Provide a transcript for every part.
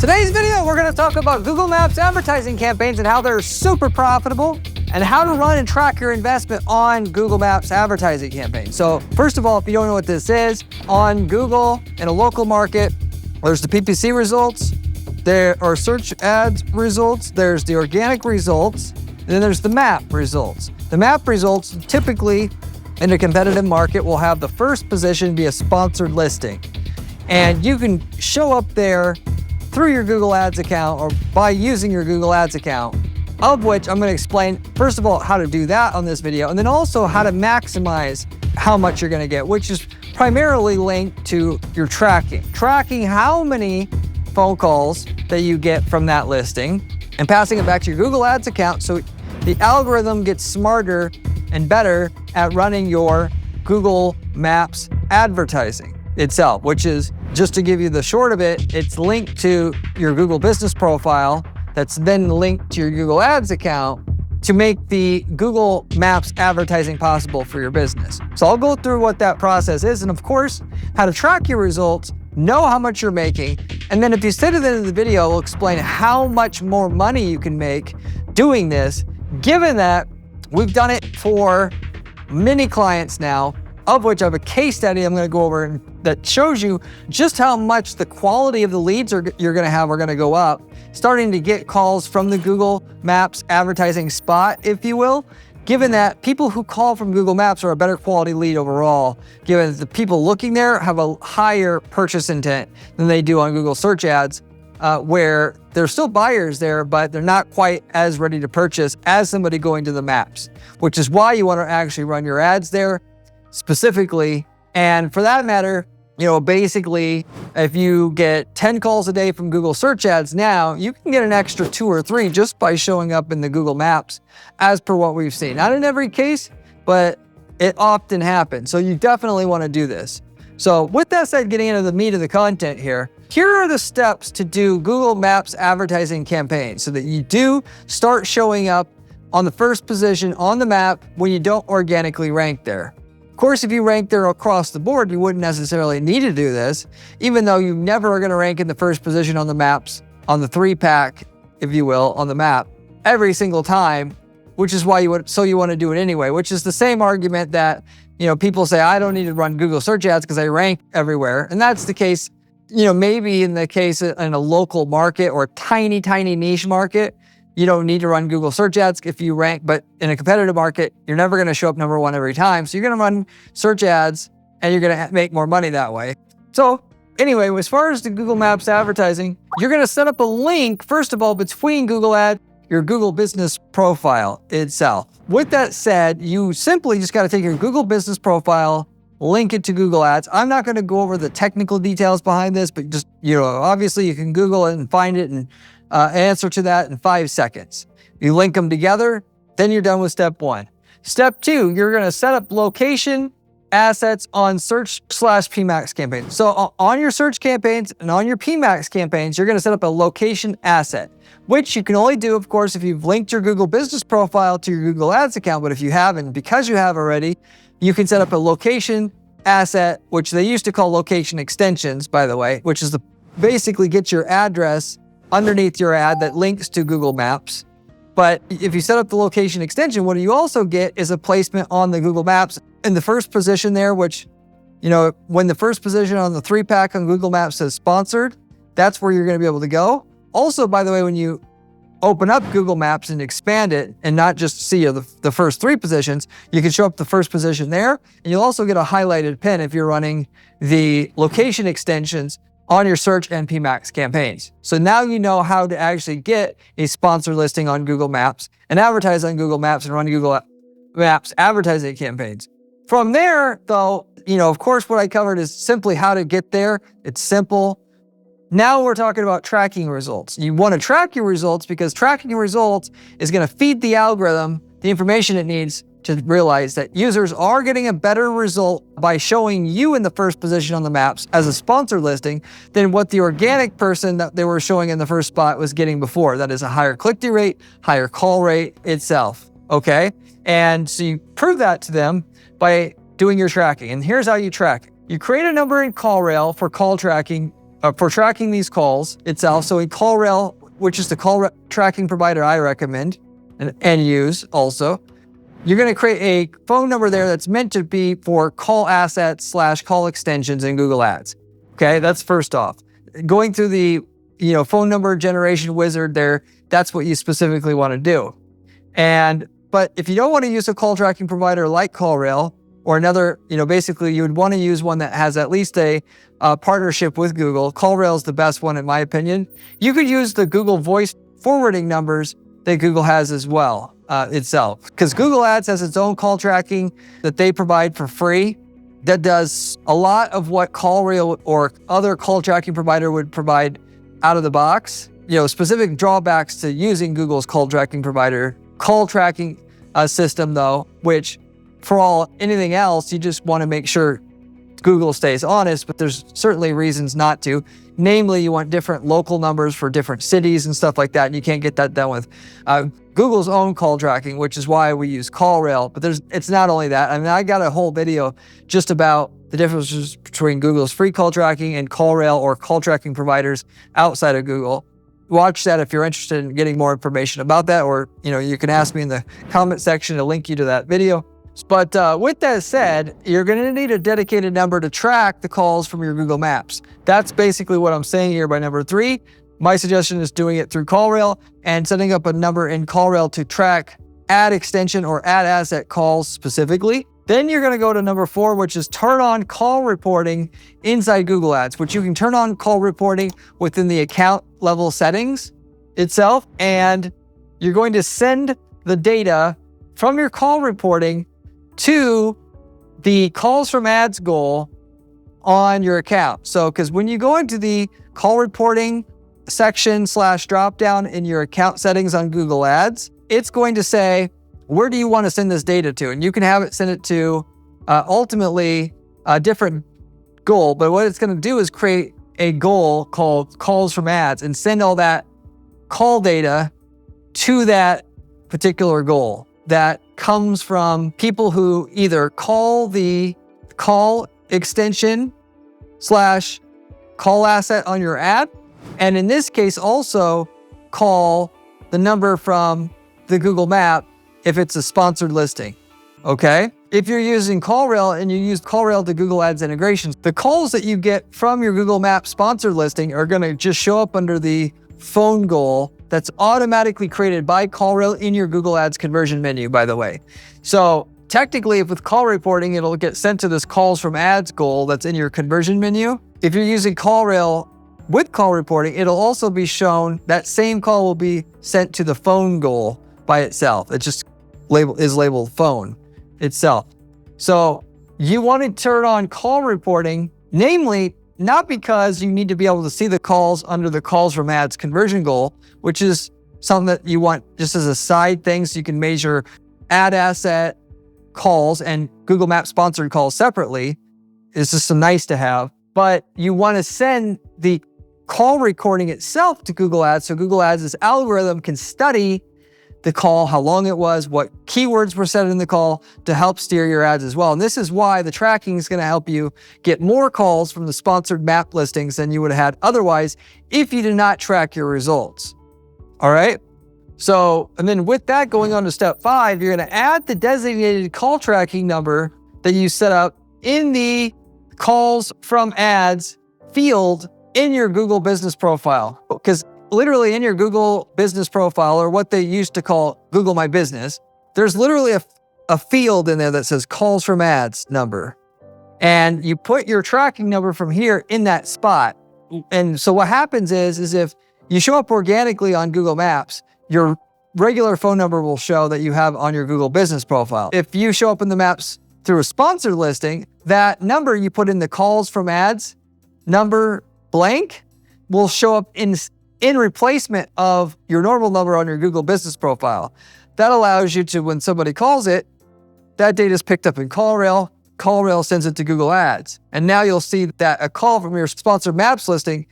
Today's video, we're gonna talk about Google Maps advertising campaigns and how they're super profitable and how to run and track your investment on Google Maps advertising campaigns. So first of all, if you don't know what this is, on Google in a local market, there's the PPC results, there are search ads results, there's the organic results, and then there's the map results. The map results typically in a competitive market will have the first position be a sponsored listing. And you can show up there through your Google Ads account or by using your Google Ads account, of which I'm gonna explain, first of all, how to do that on this video, and then also how to maximize how much you're gonna get, which is primarily linked to your tracking. Tracking how many phone calls that you get from that listing and passing it back to your Google Ads account so the algorithm gets smarter and better at running your Google Maps advertising itself, which is, just to give you the short of it, it's linked to your Google business profile that's then linked to your Google Ads account to make the Google Maps advertising possible for your business. So I'll go through what that process is and of course, how to track your results, know how much you're making, and then if you stay to the end of the video, we'll explain how much more money you can make doing this, given that we've done it for many clients now, of which I have a case study I'm gonna go over that shows you just how much the quality of the leads you're gonna have are gonna go up, starting to get calls from the Google Maps advertising spot, if you will, given that people who call from Google Maps are a better quality lead overall, given that the people looking there have a higher purchase intent than they do on Google search ads, where there's still buyers there, but they're not quite as ready to purchase as somebody going to the maps, which is why you wanna actually run your ads there specifically. And for that matter, basically, if you get 10 calls a day from Google search ads now, you can get an extra 2 or 3 just by showing up in the Google Maps, as per what we've seen. Not in every case, but it often happens. So you definitely want to do this. So with that said, getting into the meat of the content here are the steps to do Google Maps advertising campaigns so that you do start showing up on the first position on the map when you don't organically rank there. Of course, if you rank there across the board, you wouldn't necessarily need to do this, even though you never are going to rank in the first position on the maps, on the 3-pack, if you will, on the map every single time, which is why you want to do it anyway, which is the same argument that, people say, I don't need to run Google search ads because I rank everywhere. And that's the case, maybe in the case in a local market or a tiny, tiny niche market, you don't need to run Google search ads if you rank, but in a competitive market, you're never gonna show up number 1 every time. So you're gonna run search ads and you're gonna make more money that way. So anyway, as far as the Google Maps advertising, you're gonna set up a link, first of all, between Google Ads, your Google business profile itself. With that said, you simply just gotta take your Google business profile, link it to Google Ads. I'm not gonna go over the technical details behind this, but just, obviously you can Google it and find it and answer to that in 5 seconds. You link them together, then you're done with step 1. Step 2, you're gonna set up location assets on search/PMAX campaigns. So on your search campaigns and on your PMAX campaigns, you're gonna set up a location asset, which you can only do, of course, if you've linked your Google business profile to your Google Ads account. But if you haven't, because you have already, you can set up a location asset, which they used to call location extensions, by the way, which is basically get your address underneath your ad that links to Google Maps. But if you set up the location extension, what you also get is a placement on the Google Maps in the first position there, which, when the first position on the 3-pack on Google Maps says sponsored, that's where you're gonna be able to go. Also, by the way, when you open up Google Maps and expand it and not just see the first 3 positions, you can show up the first position there. And you'll also get a highlighted pin if you're running the location extensions on your search and PMAX campaigns. So now you know how to actually get a sponsored listing on Google Maps and advertise on Google Maps and run Google Maps advertising campaigns. From there, though, of course, what I covered is simply how to get there. It's simple. Now we're talking about tracking results. You want to track your results because tracking your results is going to feed the algorithm the information it needs to realize that users are getting a better result by showing you in the first position on the maps as a sponsored listing than what the organic person that they were showing in the first spot was getting before. That is a higher click-through rate, higher call rate itself, okay? And so you prove that to them by doing your tracking. And here's how you track it. You create a number in call rail for call tracking for tracking these calls itself. So in CallRail, which is the tracking provider I recommend and use also, you're going to create a phone number there that's meant to be for call assets / call extensions in Google Ads. Okay, that's first off. Going through the phone number generation wizard there, that's what you specifically want to do. But if you don't want to use a call tracking provider like CallRail or another, basically you would want to use one that has at least a partnership with Google. CallRail is the best one in my opinion. You could use the Google voice forwarding numbers that Google has as well itself, because Google Ads has its own call tracking that they provide for free that does a lot of what CallRail or other call tracking provider would provide out of the box. Specific drawbacks to using Google's call tracking system though, which for anything else, you just want to make sure Google stays honest, but there's certainly reasons not to. Namely, you want different local numbers for different cities and stuff like that, and you can't get that done with Google's own call tracking, which is why we use CallRail. But it's not only that. I mean, I got a whole video just about the differences between Google's free call tracking and CallRail or call tracking providers outside of Google. Watch that if you're interested in getting more information about that, or you can ask me in the comment section to link you to that video. But with that said, you're going to need a dedicated number to track the calls from your Google Maps. That's basically what I'm saying here by number 3. My suggestion is doing it through CallRail and setting up a number in CallRail to track ad extension or ad asset calls specifically. Then you're going to go to number 4, which is turn on call reporting inside Google Ads, which you can turn on call reporting within the account level settings itself. And you're going to send the data from your call reporting to the calls from ads goal on your account. So, because when you go into the call reporting section / drop down in your account settings on Google Ads, it's going to say, where do you want to send this data to? And you can have it send it to ultimately a different goal. But what it's going to do is create a goal called calls from ads and send all that call data to that particular goal that comes from people who either call the call extension / call asset on your ad, and in this case also call the number from the Google map if it's a sponsored listing. Okay? If you're using CallRail and you use CallRail to Google Ads integrations, the calls that you get from your Google Maps sponsored listing are going to just show up under the phone goal that's automatically created by CallRail in your Google Ads conversion menu, by the way. So technically, if with call reporting, it'll get sent to this calls from ads goal that's in your conversion menu. If you're using CallRail with call reporting, it'll also be shown, that same call will be sent to the phone goal by itself. It just is labeled phone itself. So you want to turn on call reporting, namely, not because you need to be able to see the calls under the calls from ads conversion goal, which is something that you want just as a side thing so you can measure ad asset calls and Google Maps sponsored calls separately. It's just some nice to have. But you want to send the call recording itself to Google Ads so Google Ads' algorithm can study the call, how long it was, what keywords were said in the call to help steer your ads as well. And this is why the tracking is going to help you get more calls from the sponsored map listings than you would have had otherwise if you did not track your results. All right. So, and then with that, going on to step 5, you're going to add the designated call tracking number that you set up in the calls from ads field in your Google business profile. Because literally in your Google business profile, or what they used to call Google My Business, there's literally a field in there that says calls from ads number. And you put your tracking number from here in that spot. And so what happens is if you show up organically on Google Maps, your regular phone number will show that you have on your Google business profile. If you show up in the maps through a sponsored listing, that number you put in the calls from ads number blank will show up in replacement of your normal number on your Google business profile. That allows you to, when somebody calls it, that data is picked up in CallRail. CallRail sends it to Google Ads. And now you'll see that a call from your sponsored maps listing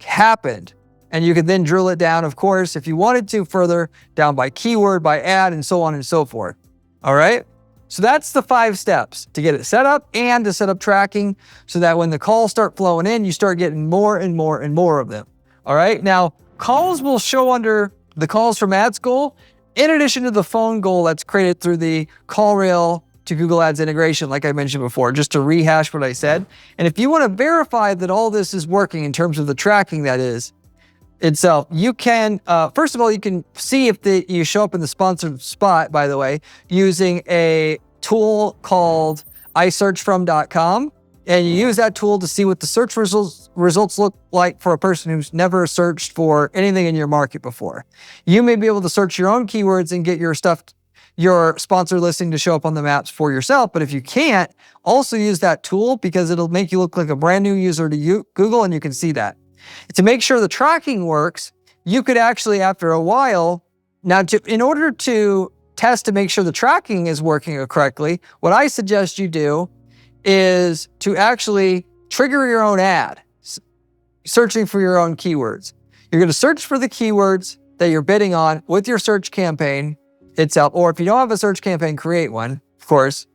happened. And you can then drill it down, of course, if you wanted to further, down by keyword, by ad, and so on and so forth. All right? So that's the 5 steps to get it set up and to set up tracking so that when the calls start flowing in, you start getting more and more and more of them. All right. Now, calls will show under the calls from ads goal, in addition to the phone goal that's created through the CallRail to Google Ads integration, like I mentioned before, just to rehash what I said. And if you want to verify that all this is working in terms of the tracking that is itself, you can, first of all, you can see if you show up in the sponsored spot, by the way, using a tool called isearchfrom.com. And you use that tool to see what the search results look like for a person who's never searched for anything in your market before. You may be able to search your own keywords and get your sponsored listing to show up on the maps for yourself. But if you can't, also use that tool because it'll make you look like a brand new user to Google, and you can see that. To make sure the tracking works, you could actually, after a while, in order to test to make sure the tracking is working correctly, what I suggest you do is to actually trigger your own ad, searching for your own keywords. You're going to search for the keywords that you're bidding on with your search campaign itself, or if you don't have a search campaign, create one, of course,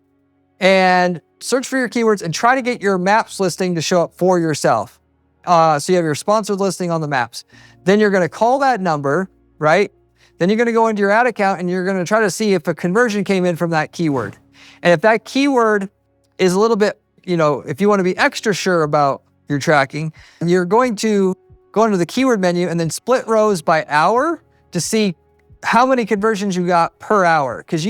and search for your keywords and try to get your maps listing to show up for yourself. So you have your sponsored listing on the maps. Then you're going to call that number, right? Then you're going to go into your ad account and you're going to try to see if a conversion came in from that keyword. And if that keyword is a little bit, if you want to be extra sure about your tracking, you're going to go into the keyword menu and then split rows by hour to see how many conversions you got per hour. Because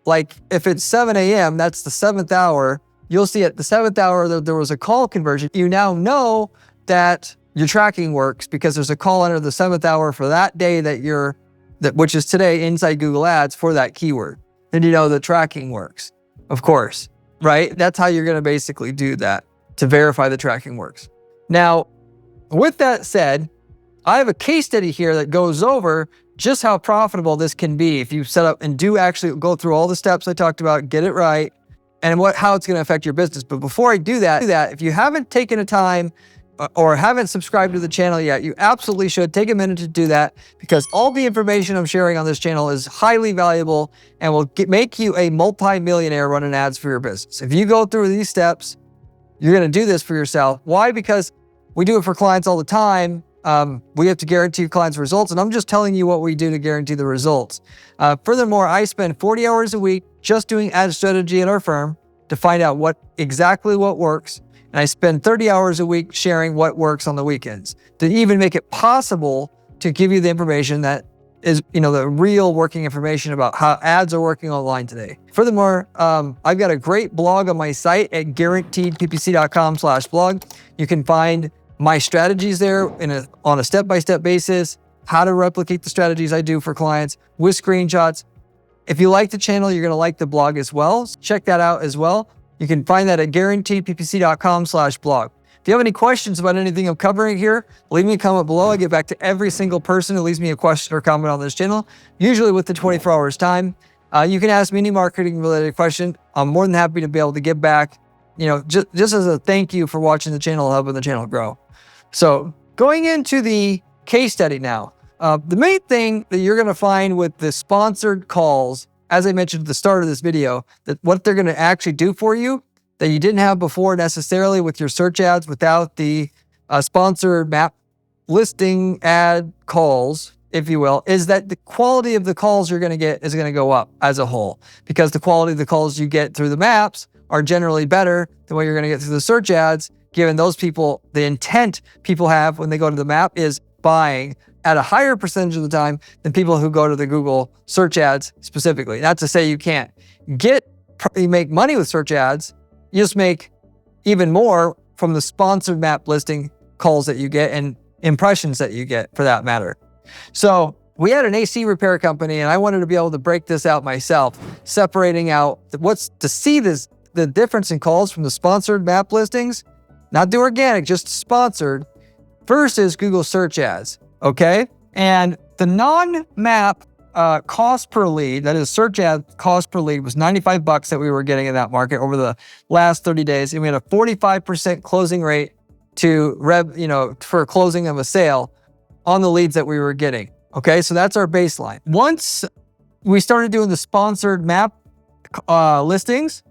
like if it's 7 a.m., that's the 7th hour, you'll see at the 7th hour that there was a call conversion. You now know that your tracking works because there's a call under the 7th hour for that day which is today inside Google Ads for that keyword. Then the tracking works, of course, right? That's how you're going to basically do that to verify the tracking works. Now, with that said, I have a case study here that goes over just how profitable this can be if you set up and do actually go through all the steps I talked about, get it right, and how it's going to affect your business. But before I do that, if you haven't taken a time or haven't subscribed to the channel yet, you absolutely should take a minute to do that because all the information I'm sharing on this channel is highly valuable and will make you a multi-millionaire running ads for your business. If you go through these steps, you're going to do this for yourself. Why? Because we do it for clients all the time. We have to guarantee clients results, and I'm just telling you what we do to guarantee the results. Furthermore, I spend 40 hours a week just doing ad strategy at our firm to find out exactly what works. And I spend 30 hours a week sharing what works on the weekends to even make it possible to give you the information that is, the real working information about how ads are working online today. Furthermore, I've got a great blog on my site at guaranteedppc.com/blog. You can find my strategies there on a step-by-step basis, how to replicate the strategies I do for clients with screenshots. If you like the channel, you're going to like the blog as well. So check that out as well. You can find that at guaranteedppc.com/blog. If you have any questions about anything I'm covering here, leave me a comment below. I get back to every single person who leaves me a question or comment on this channel, usually within 24 hours time. You can ask me any marketing related question. I'm more than happy to be able to give back, just as a thank you for watching the channel, helping the channel grow. So going into the case study now, the main thing that you're going to find with the sponsored calls, as I mentioned at the start of this video, that what they're going to actually do for you that you didn't have before necessarily with your search ads without the sponsored map listing ad calls, if you will, is that the quality of the calls you're going to get is going to go up as a whole because the quality of the calls you get through the maps are generally better than what you're going to get through the search ads, given those people, the intent people have when they go to the map is buying at a higher percentage of the time than people who go to the Google search ads specifically. Not to say you can't make money with search ads, you just make even more from the sponsored map listing calls that you get and impressions that you get for that matter. So we had an AC repair company and I wanted to be able to break this out myself, separating out the difference in calls from the sponsored map listings, not the organic, just sponsored, versus Google search ads. Okay. And the non-map cost per lead, that is search ad cost per lead, was $95 that we were getting in that market over the last 30 days. And we had a 45% closing rate for closing of a sale on the leads that we were getting. Okay. So that's our baseline. Once we started doing the sponsored map listings,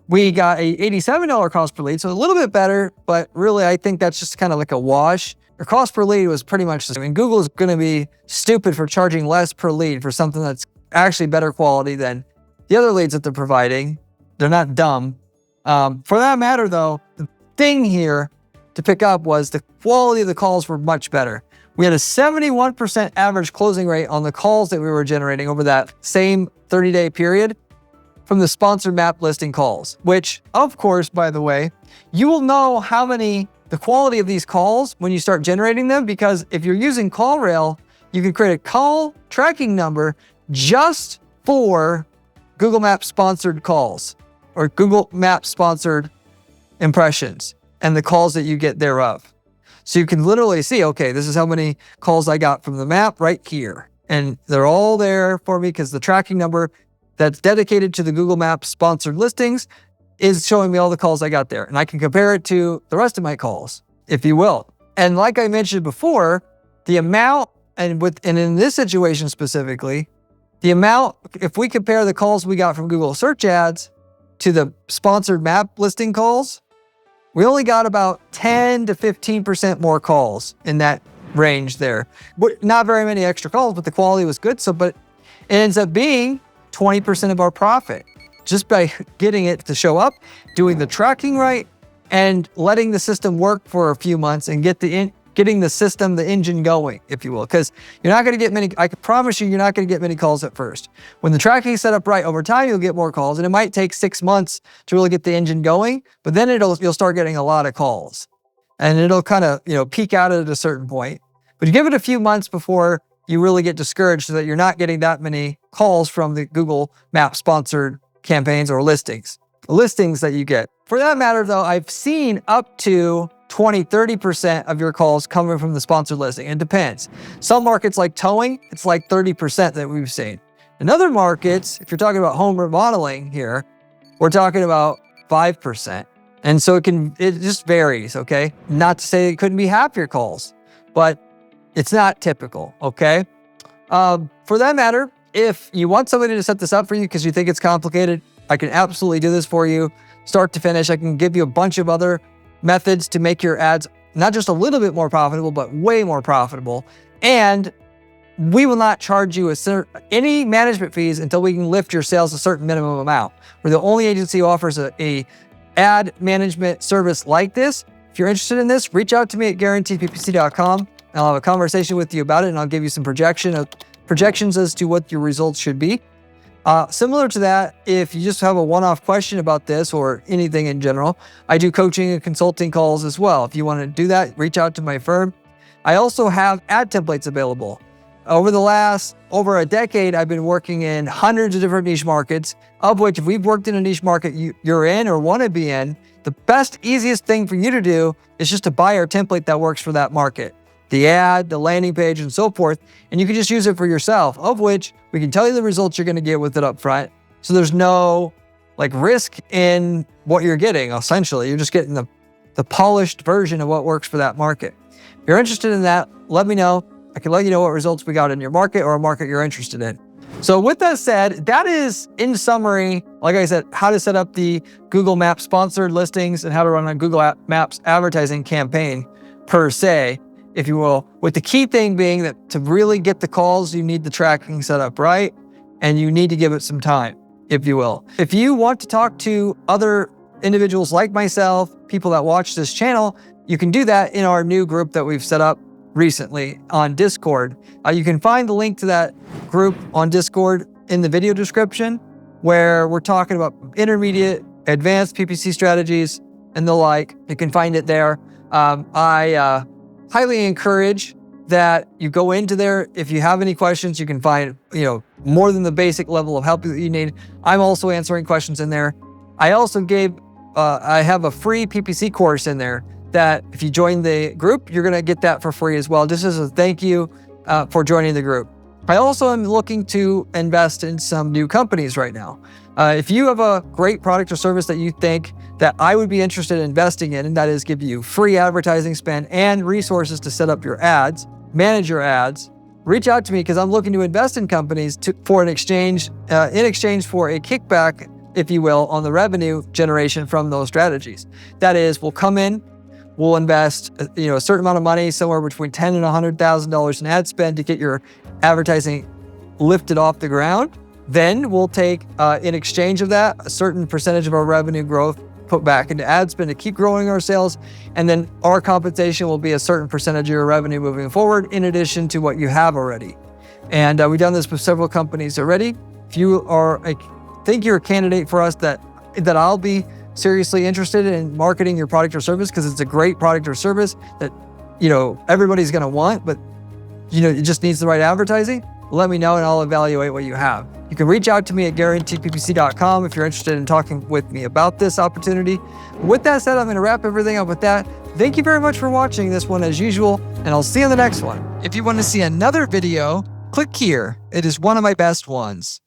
we got a $87 cost per lead, so a little bit better, but really I think that's just kind of like a wash. Your cost per lead was pretty much the same. I mean, Google is going to be stupid for charging less per lead for something that's actually better quality than the other leads that they're providing. They're not dumb. For that matter though, the thing here to pick up was the quality of the calls were much better. We had a 71% average closing rate on the calls that we were generating over that same 30-day period from the sponsored map listing calls, which of course, by the way, you will know the quality of these calls when you start generating them, because if you're using CallRail, you can create a call tracking number just for Google Maps sponsored calls or Google Maps sponsored impressions and the calls that you get thereof. So you can literally see, okay, this is how many calls I got from the map right here. And they're all there for me because the tracking number that's dedicated to the Google Maps sponsored listings is showing me all the calls I got there. And I can compare it to the rest of my calls, if you will. And like I mentioned before, the amount, and in this situation specifically, the amount, if we compare the calls we got from Google search ads to the sponsored map listing calls, we only got about 10 to 15% more calls in that range there. But not very many extra calls, but the quality was good. But it ends up being 20% of our profit just by getting it to show up, doing the tracking right, and letting the system work for a few months and getting the system, the engine going, if you will. Because you're not going to get many, I can promise you're not going to get many calls at first. When the tracking is set up right, over time you'll get more calls, and it might take 6 months to really get the engine going, but then you'll start getting a lot of calls. And it'll kind of, peak out at a certain point. But you give it a few months before you really get discouraged so that you're not getting that many calls from the Google Maps sponsored campaigns or listings that you get. For that matter though, I've seen up to 20-30% of your calls coming from the sponsored listing. It depends. Some markets like towing, it's like 30% that we've seen. In other markets, if you're talking about home remodeling here, we're talking about 5%. And so it just varies, okay? Not to say it couldn't be half your calls, but it's not typical, okay? For that matter, if you want somebody to set this up for you because you think it's complicated, I can absolutely do this for you, start to finish. I can give you a bunch of other methods to make your ads not just a little bit more profitable, but way more profitable. And we will not charge you any management fees until we can lift your sales a certain minimum amount. We're the only agency who offers a ad management service like this. If you're interested in this, reach out to me at guaranteedppc.com. I'll have a conversation with you about it, and I'll give you some projections as to what your results should be. Similar to that, if you just have a one-off question about this or anything in general, I do coaching and consulting calls as well. If you want to do that, reach out to my firm. I also have ad templates available. Over a decade, I've been working in hundreds of different niche markets, of which if we've worked in a niche market you're in or want to be in, the best, easiest thing for you to do is just to buy our template that works for that market. The ad, the landing page, and so forth, and you can just use it for yourself, of which we can tell you the results you're going to get with it up front. So there's no risk in what you're getting, essentially. You're just getting the polished version of what works for that market. If you're interested in that, let me know. I can let you know what results we got in your market or a market you're interested in. So with that said, that is, in summary, like I said, how to set up the Google Maps sponsored listings and how to run a Google Maps advertising campaign per se, if you will, with the key thing being that to really get the calls, you need the tracking set up right, and you need to give it some time, if you will. If you want to talk to other individuals like myself, people that watch this channel, you can do that in our new group that we've set up recently on Discord. You can find the link to that group on Discord in the video description, where we're talking about intermediate, advanced PPC strategies and the like. You can find it there. I highly encourage that you go into there. If you have any questions, you can find, more than the basic level of help that you need. I'm also answering questions in there. I also I have a free PPC course in there that if you join the group, you're going to get that for free as well. Just as a thank you for joining the group. I also am looking to invest in some new companies right now. If you have a great product or service that you think that I would be interested in investing in, and that is give you free advertising spend and resources to set up your ads, manage your ads, reach out to me because I'm looking to invest in companies in exchange for a kickback if you will, on the revenue generation from those strategies. That is, we'll come in, we'll invest, a certain amount of money, somewhere between $10,000 and $100,000 in ad spend to get your advertising lifted off the ground. Then we'll take, in exchange of that, a certain percentage of our revenue growth put back into ad spend to keep growing our sales. And then our compensation will be a certain percentage of your revenue moving forward, in addition to what you have already. And we've done this with several companies already. If you think you're a candidate for us that I'll be seriously interested in marketing your product or service, because it's a great product or service that, everybody's going to want, but, it just needs the right advertising, let me know and I'll evaluate what you have. You can reach out to me at GaryandTPPC.com if you're interested in talking with me about this opportunity. With that said, I'm going to wrap everything up with that. Thank you very much for watching this one as usual, and I'll see you in the next one. If you want to see another video, click here. It is one of my best ones.